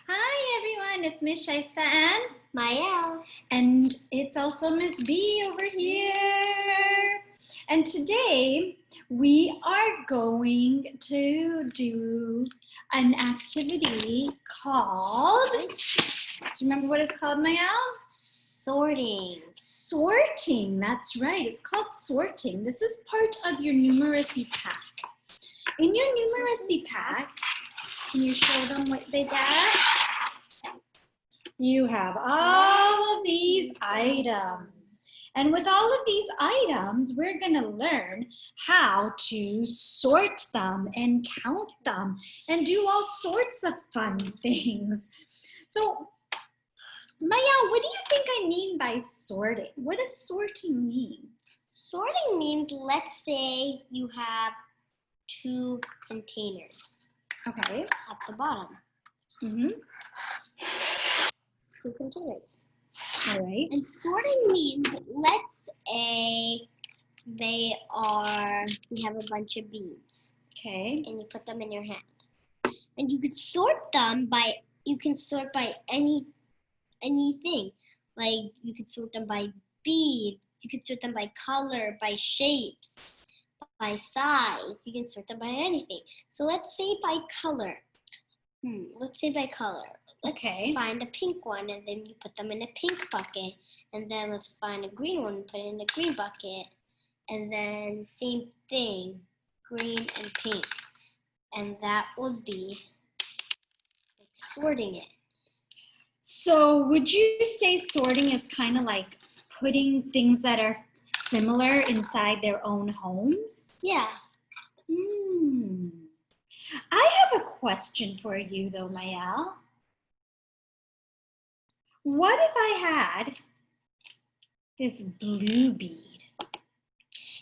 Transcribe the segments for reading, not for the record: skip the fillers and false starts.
Hi everyone, it's Miss Shaista and Mayel. And it's also Miss B over here. And today we are going to do an activity called, do you remember what it's called, Mayel? Sorting. Sorting, that's right. It's called sorting. This is part of your numeracy pack. In your numeracy pack, can you show them what they get? You have all of these items. And with all of these items, we're going to learn how to sort them and count them and do all sorts of fun things. So, Maya, what do you think I mean by sorting? What does sorting mean? Sorting means, let's say you have 2 containers. Okay. At the bottom. 2 containers. All right. And sorting means, let's say we have a bunch of beads. Okay. And you put them in your hand. And you could sort them by, anything. Like you could sort them by beads, you could sort them by color, by shapes, by size. You can sort them by anything. So let's say by color. Let's find a pink one, and then you put them in a pink bucket. And then let's find a green one and put it in a green bucket. And then same thing, green and pink. And that would be like sorting it. So would you say sorting is kind of like putting things that are similar inside their own homes? Yeah. I have a question for you though, Mayel. What if I had this blue bead?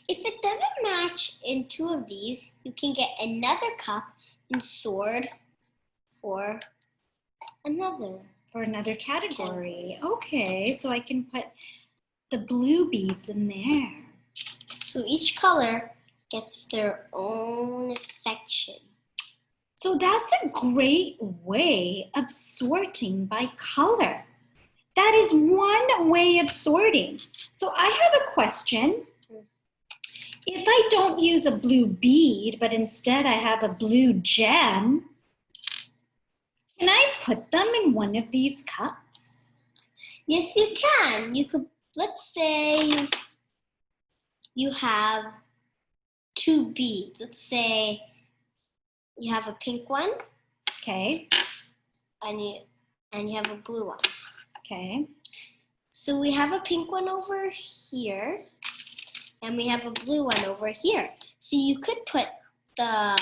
If it doesn't match in 2 of these, you can get another cup and sort for another category. Okay, so I can put the blue beads in there. So each color gets their own section. So that's a great way of sorting by color. That is one way of sorting. So I have a question. If I don't use a blue bead, but instead I have a blue gem, can I put them in one of these cups? Yes, you can. You could, let's say you have 2 beads. Let's say you have a pink one. Okay. And you have a blue one. Okay. So we have a pink one over here, and we have a blue one over here. So you could put the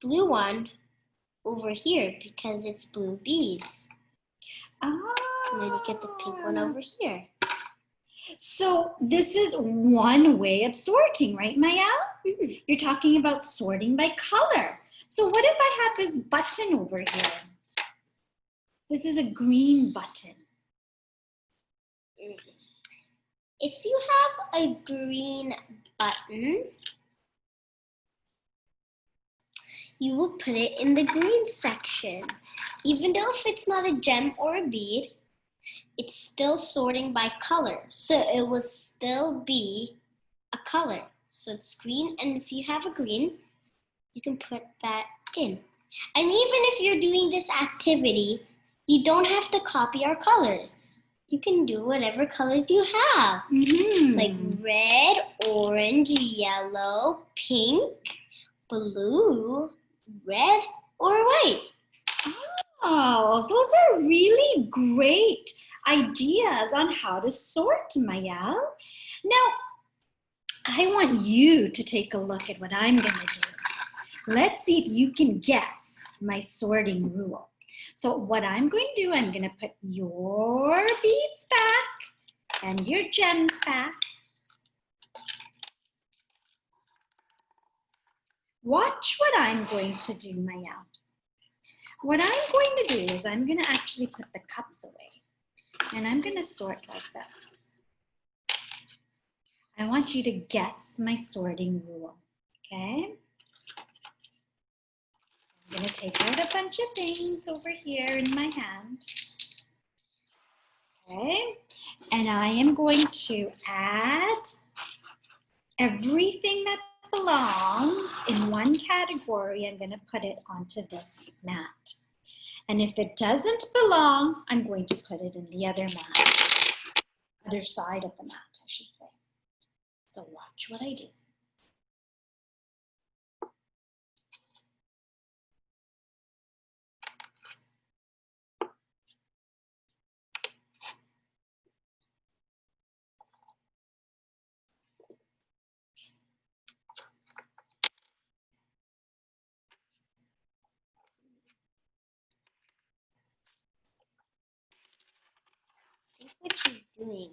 blue one over here because it's blue beads. Oh. And then you get the pink one over here. So this is one way of sorting, right, Mayel? You're talking about sorting by color. So what if I have this button over here? This is a green button. If you have a green button, you will put it in the green section. Even though if it's not a gem or a bead, it's still sorting by color. So it will still be a color. So it's green, and if you have a green, you can put that in. And even if you're doing this activity, you don't have to copy our colors. You can do whatever colors you have. Like red, orange, yellow, pink, blue, red, or white. Oh, those are really great ideas on how to sort, Mayel. Now, I want you to take a look at what I'm going to do. Let's see if you can guess my sorting rule. So what I'm going to do, I'm going to put your beads back and your gems back. Watch what I'm going to do, Mayel. What I'm going to do is I'm going to actually put the cups away. And I'm going to sort like this. I want you to guess my sorting rule, okay? I'm going to take out a bunch of things over here in my hand. Okay, and I am going to add everything that belongs in one category. I'm going to put it onto this mat. And if it doesn't belong, I'm going to put it in the other mat, other side of the mat, I should say. So watch what I do. See what she's doing.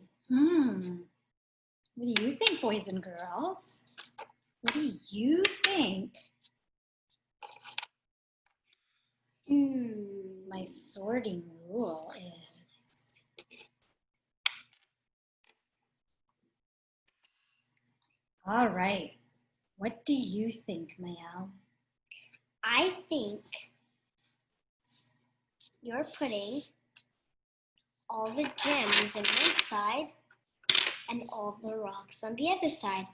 What do you think, boys and girls? What do you think? My sorting rule is, all right, what do you think, Mayal? I think you're putting all the gems on one side and all the rocks on the other side.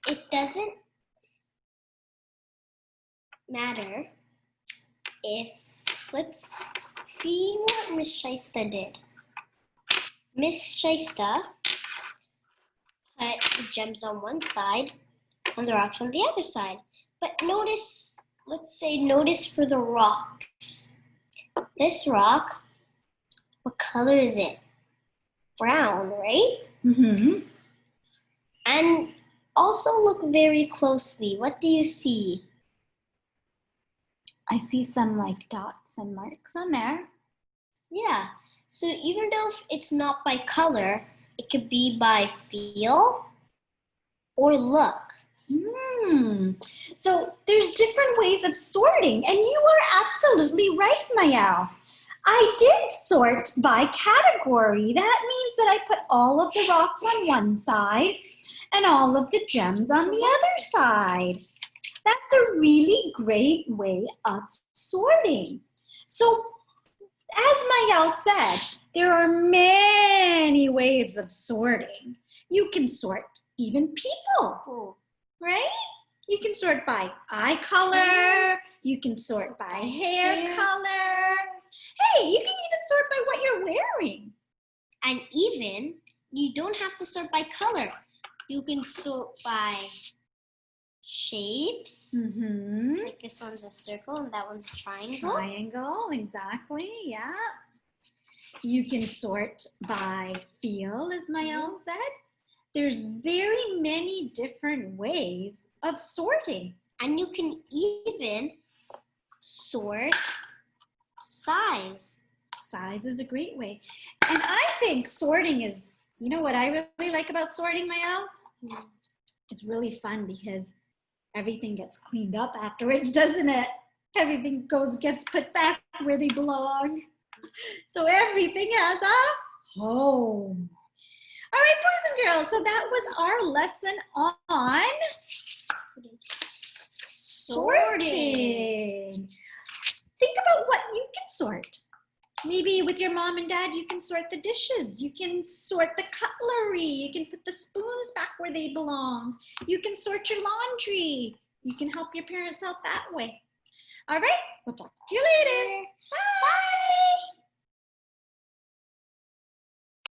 It doesn't matter if, let's see what Miss Shaista did. Miss Shaista put the gems on one side and the rocks on the other side. But notice, notice for the rocks. This rock, what color is it? Brown, right? And also look very closely. What do you see? I see some like dots and marks on there. Yeah, so even though it's not by color, it could be by feel or look. So there's different ways of sorting, and you are absolutely right, Mayal. I did sort by category. That means that I put all of the rocks on one side and all of the gems on the other side. That's a really great way of sorting. So as Mayal said, there are many ways of sorting. You can sort even people, right? You can sort by eye color. You can sort by hair color. Hey, you can even sort by what you're wearing. And even, you don't have to sort by color. You can sort by shapes. Like this one's a circle and that one's a triangle. Triangle, exactly, yeah. You can sort by feel, as Mayal said. There's very many different ways of sorting. And you can even sort size. Size is a great way. And I think sorting is, you know what I really like about sorting, Mayal? It's really fun because everything gets cleaned up afterwards, doesn't it? Everything gets put back where they belong. So everything has a home. All right, boys and girls, so that was our lesson on sorting. Think about what you can sort. Maybe with your mom and dad, you can sort the dishes. You can sort the cutlery. You can put the spoons back where they belong. You can sort your laundry. You can help your parents out that way. All right, we'll talk to you later.